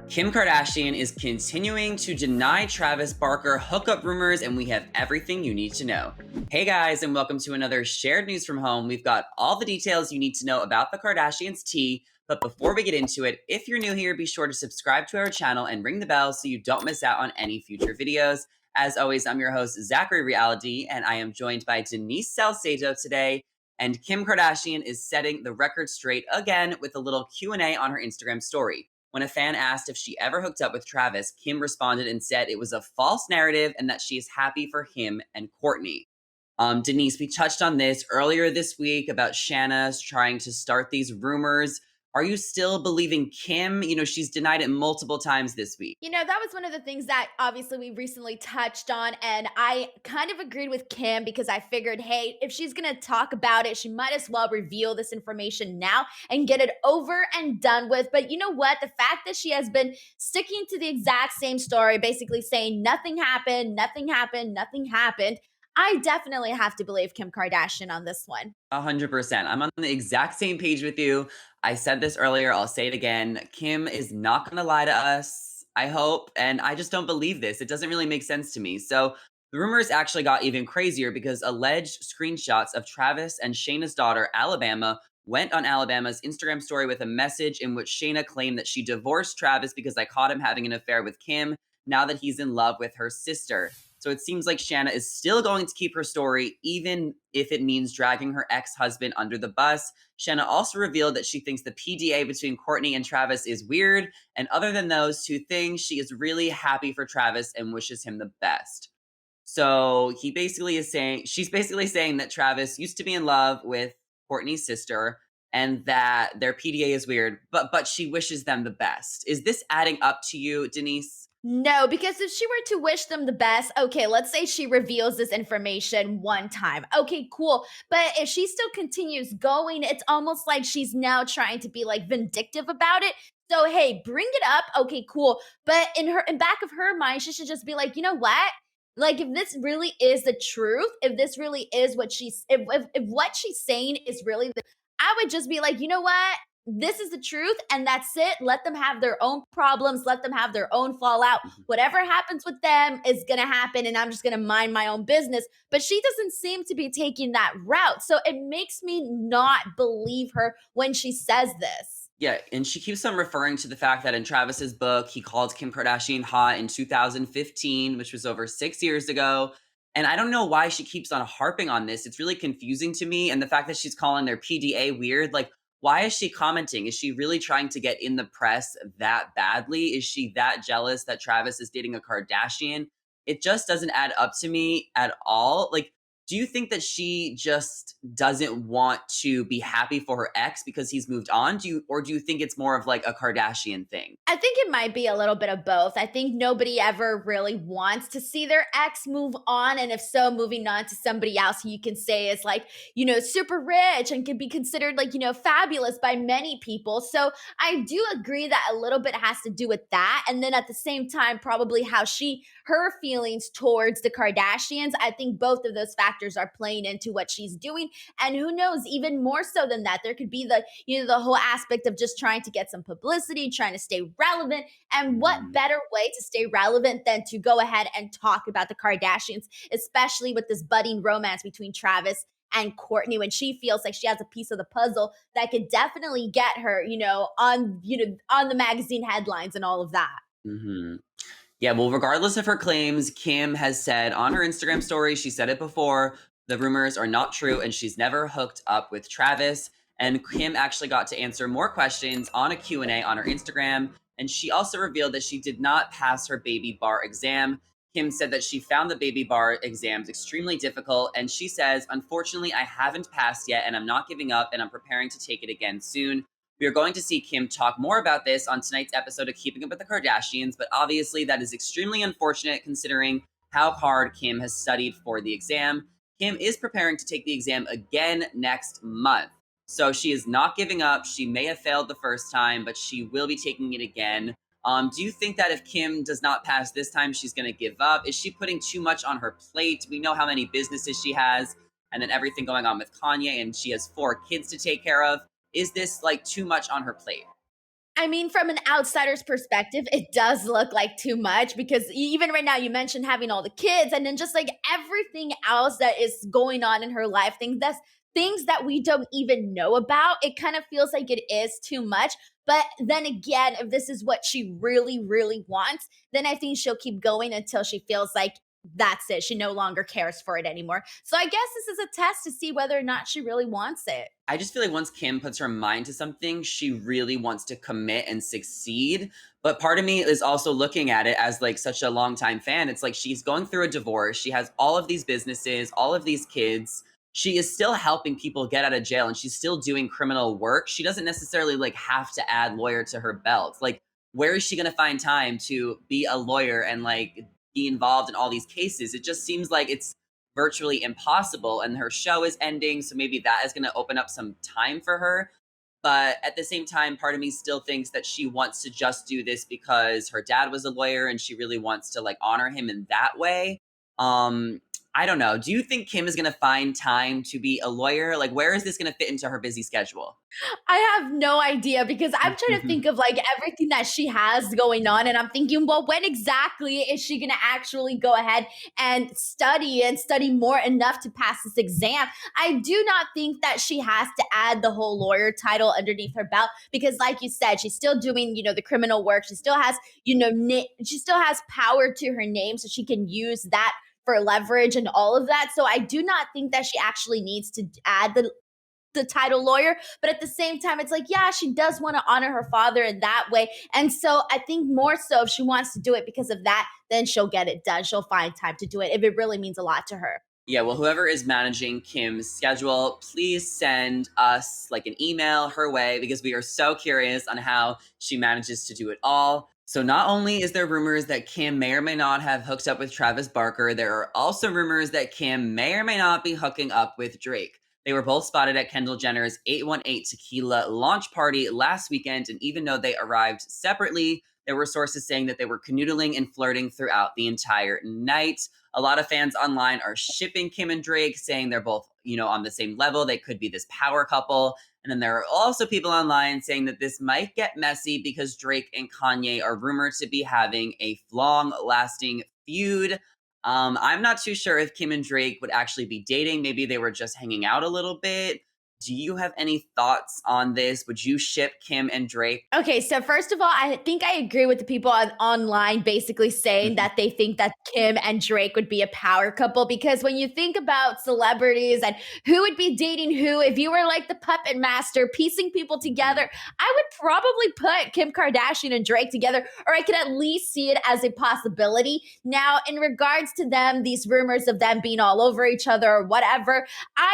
Kim Kardashian is continuing to deny Travis Barker hookup rumors, and we have everything you need to know. Hey guys, and welcome to another Shared News from Home. We've got all the details you need to know about the Kardashians' tea. But before we get into it, if you're new here, be sure to subscribe to our channel and ring the bell so you don't miss out on any future videos. As always, I'm your host, Zachary Reality, and I am joined by Denise Salcedo today. And Kim Kardashian is setting the record straight again with a little Q&A on her Instagram story. When a fan asked if she ever hooked up with Travis, Kim responded and said it was a false narrative and that she is happy for him and Kourtney. Denise, we touched on this earlier this week about Shana trying to start these rumors. Are you still believing Kim? She's denied it multiple times this week. That was one of the things that obviously we recently touched on. And I kind of agreed with Kim because I figured, hey, if she's going to talk about it, she might as well reveal this information now and get it over and done with. But you know what? The fact that she has been sticking to the exact same story, basically saying nothing happened, nothing happened, nothing happened. I definitely have to believe Kim Kardashian on this one. 100%. I'm on the exact same page with you. I said this earlier. I'll say it again. Kim is not going to lie to us, I hope. And I just don't believe this. It doesn't really make sense to me. So the rumors actually got even crazier because alleged screenshots of Travis and Shana's daughter, Alabama, went on Alabama's Instagram story with a message in which Shana claimed that she divorced Travis because I caught him having an affair with Kim now that he's in love with her sister. So it seems like Shana is still going to keep her story, even if it means dragging her ex-husband under the bus. Shana also revealed that she thinks the PDA between Kourtney and Travis is weird. And other than those two things, she is really happy for Travis and wishes him the best. So she's basically saying that Travis used to be in love with Kourtney's sister and that their PDA is weird, but she wishes them the best. Is this adding up to you, Denise? No, because if she were to wish them the best, okay, let's say she reveals this information one time. Okay, cool. But if she still continues going, it's almost like she's now trying to be like vindictive about it. So hey, bring it up. Okay, cool. But in back of her mind, she should just be like, you know what? Like if this really is the truth, if this really is what she's if what she's saying is really I would just be like, you know what? This is the truth and that's it. Let them have their own problems, let them have their own fallout. Whatever happens with them is going to happen and I'm just going to mind my own business. But she doesn't seem to be taking that route. So it makes me not believe her when she says this. Yeah, and she keeps on referring to the fact that in Travis's book, he called Kim Kardashian hot in 2015, which was over 6 years ago. And I don't know why she keeps on harping on this. It's really confusing to me. And the fact that she's calling their PDA weird, like, why is she commenting? Is she really trying to get in the press that badly? Is she that jealous that Travis is dating a Kardashian? It just doesn't add up to me at all. Like, do you think that she just doesn't want to be happy for her ex because he's moved on? Do you think it's more of like a Kardashian thing? I think it might be a little bit of both. I think nobody ever really wants to see their ex move on. And if so, moving on to somebody else who you can say is like, super rich and can be considered like, fabulous by many people. So I do agree that a little bit has to do with that. And then at the same time, probably how her feelings towards the Kardashians, I think both of those factors are playing into what she's doing. And who knows, even more so than that, there could be the whole aspect of just trying to get some publicity, trying to stay relevant. And what Mhm. better way to stay relevant than to go ahead and talk about the Kardashians, especially with this budding romance between Travis and Kourtney, when she feels like she has a piece of the puzzle that could definitely get her, on the magazine headlines and all of that. Mhm. Yeah, well, regardless of her claims, Kim has said on her Instagram story, she said it before, the rumors are not true and she's never hooked up with Travis. And Kim actually got to answer more questions on a Q&A on her Instagram. And she also revealed that she did not pass her baby bar exam. Kim said that she found the baby bar exams extremely difficult. And she says, unfortunately, I haven't passed yet and I'm not giving up and I'm preparing to take it again soon. We are going to see Kim talk more about this on tonight's episode of Keeping Up with the Kardashians, but obviously that is extremely unfortunate considering how hard Kim has studied for the exam. Kim is preparing to take the exam again next month. So she is not giving up. She may have failed the first time, but she will be taking it again. Do you think that if Kim does not pass this time, she's going to give up? Is she putting too much on her plate? We know how many businesses she has, and then everything going on with Kanye, and she has 4 kids to take care of. Is this like too much on her plate? I mean, from an outsider's perspective, it does look like too much because even right now, you mentioned having all the kids and then just like everything else that is going on in her life, things that we don't even know about. It kind of feels like it is too much. But then again, if this is what she really, really wants, then I think she'll keep going until she feels like that's it. She no longer cares for it anymore. So I guess this is a test to see whether or not she really wants it. I just feel like once Kim puts her mind to something, she really wants to commit and succeed. But part of me is also looking at it as like such a longtime fan. It's like she's going through a divorce. She has all of these businesses, all of these kids. She is still helping people get out of jail and she's still doing criminal work. She doesn't necessarily like have to add lawyer to her belt. Like, where is she going to find time to be a lawyer and like be involved in all these cases? It just seems like it's virtually impossible and her show is ending, so maybe that is going to open up some time for her. But at the same time, part of me still thinks that she wants to just do this because her dad was a lawyer and she really wants to like honor him in that way. um I don't know, do you think Kim is going to find time to be a lawyer? Like, where is this going to fit into her busy schedule? I have no idea because I'm trying to think of like everything that she has going on. And I'm thinking, well, when exactly is she going to actually go ahead and study more enough to pass this exam? I do not think that she has to add the whole lawyer title underneath her belt because, like you said, she's still doing, the criminal work. She still has, she still has power to her name. So she can use that for leverage and all of that. So I do not think that she actually needs to add the title lawyer, but at the same time it's like, yeah, she does want to honor her father in that way. And so I think more so if she wants to do it because of that, then she'll get it done. She'll find time to do it if it really means a lot to her. Yeah, well, whoever is managing Kim's schedule, please send us like an email her way because we are so curious on how she manages to do it all. So, not only is there rumors that Kim may or may not have hooked up with Travis Barker, there are also rumors that Kim may or may not be hooking up with Drake. They were both spotted at Kendall Jenner's 818 Tequila launch party last weekend, and even though they arrived separately, there were sources saying that they were canoodling and flirting throughout the entire night. A lot of fans online are shipping Kim and Drake, saying they're both, on the same level. They could be this power couple. And then there are also people online saying that this might get messy because Drake and Kanye are rumored to be having a long lasting feud. I'm not too sure if Kim and Drake would actually be dating. Maybe they were just hanging out a little bit. Do you have any thoughts on this? Would you ship Kim and Drake? Okay, so first of all, I think I agree with the people online basically saying that they think that Kim and Drake would be a power couple because when you think about celebrities and who would be dating who, if you were like the puppet master piecing people together, I would probably put Kim Kardashian and Drake together, or I could at least see it as a possibility. Now, in regards to them, these rumors of them being all over each other or whatever,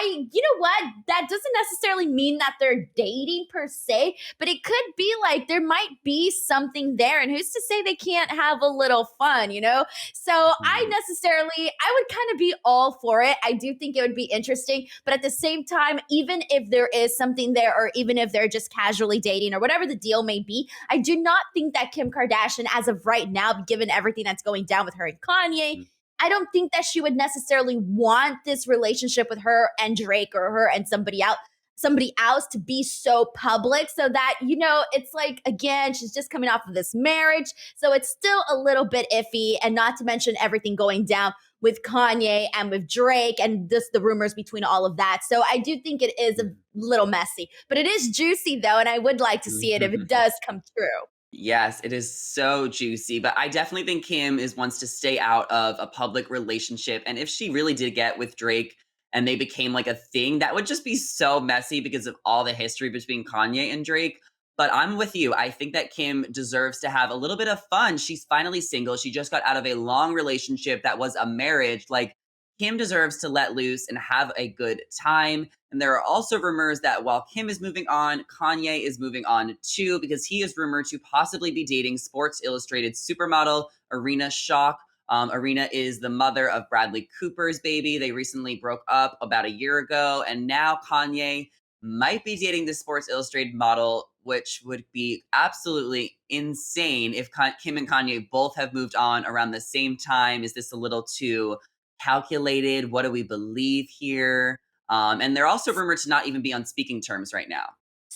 you know what? That doesn't necessarily mean that they're dating per se, but it could be like there might be something there. And who's to say they can't have a little fun, you know? So I would kind of be all for it. I do think it would be interesting. But at the same time, even if there is something there, or even if they're just casually dating or whatever the deal may be, I do not think that Kim Kardashian, as of right now, given everything that's going down with her and Kanye, I don't think that she would necessarily want this relationship with her and Drake or her and somebody else to be so public so that, it's like, again, she's just coming off of this marriage. So it's still a little bit iffy. And not to mention everything going down with Kanye and with Drake and just the rumors between all of that. So I do think it is a little messy, but it is juicy though. And I would like to see it if it does come true. Yes, it is so juicy, but I definitely think Kim is wants to stay out of a public relationship. And if she really did get with Drake and they became like a thing, that would just be so messy because of all the history between Kanye and Drake. But I'm with you. I think that Kim deserves to have a little bit of fun. She's finally single. She just got out of a long relationship that was a marriage. Like, Kim deserves to let loose and have a good time. And there are also rumors that while Kim is moving on, Kanye is moving on too, because he is rumored to possibly be dating Sports Illustrated supermodel Arena Shock. Arena is the mother of Bradley Cooper's baby. They recently broke up about a year ago, and now Kanye might be dating the Sports Illustrated model, which would be absolutely insane if Kim and Kanye both have moved on around the same time. Is this a little too calculated? What do we believe here? And they're also rumored to not even be on speaking terms right now.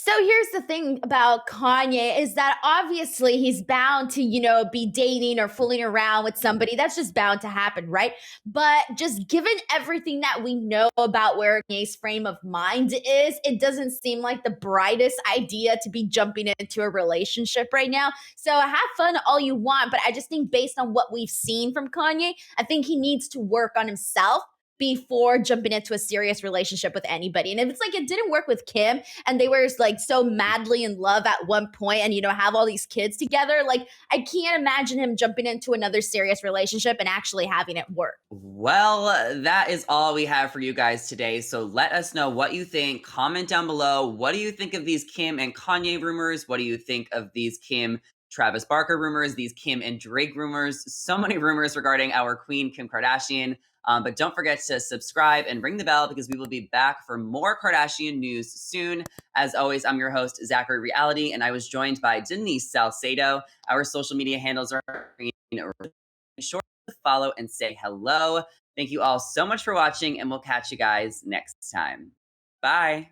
So here's the thing about Kanye is that obviously he's bound to, be dating or fooling around with somebody. That's just bound to happen, right? But just given everything that we know about where Kanye's frame of mind is, it doesn't seem like the brightest idea to be jumping into a relationship right now. So have fun all you want, but I just think based on what we've seen from Kanye, I think he needs to work on himself before jumping into a serious relationship with anybody. And if it's like it didn't work with Kim and they were like so madly in love at one point and have all these kids together, like I can't imagine him jumping into another serious relationship and actually having it work. Well, that is all we have for you guys today. So let us know what you think. Comment down below. What do you think of these Kim and Kanye rumors? What do you think of these Kim Travis Barker rumors, these Kim and Drake rumors? So many rumors regarding our queen, Kim Kardashian. But don't forget to subscribe and ring the bell because we will be back for more Kardashian news soon. As always, I'm your host, Zachary Reality, and I was joined by Denise Salcedo. Our social media handles are sure to follow and say hello. Thank you all so much for watching, and we'll catch you guys next time. Bye.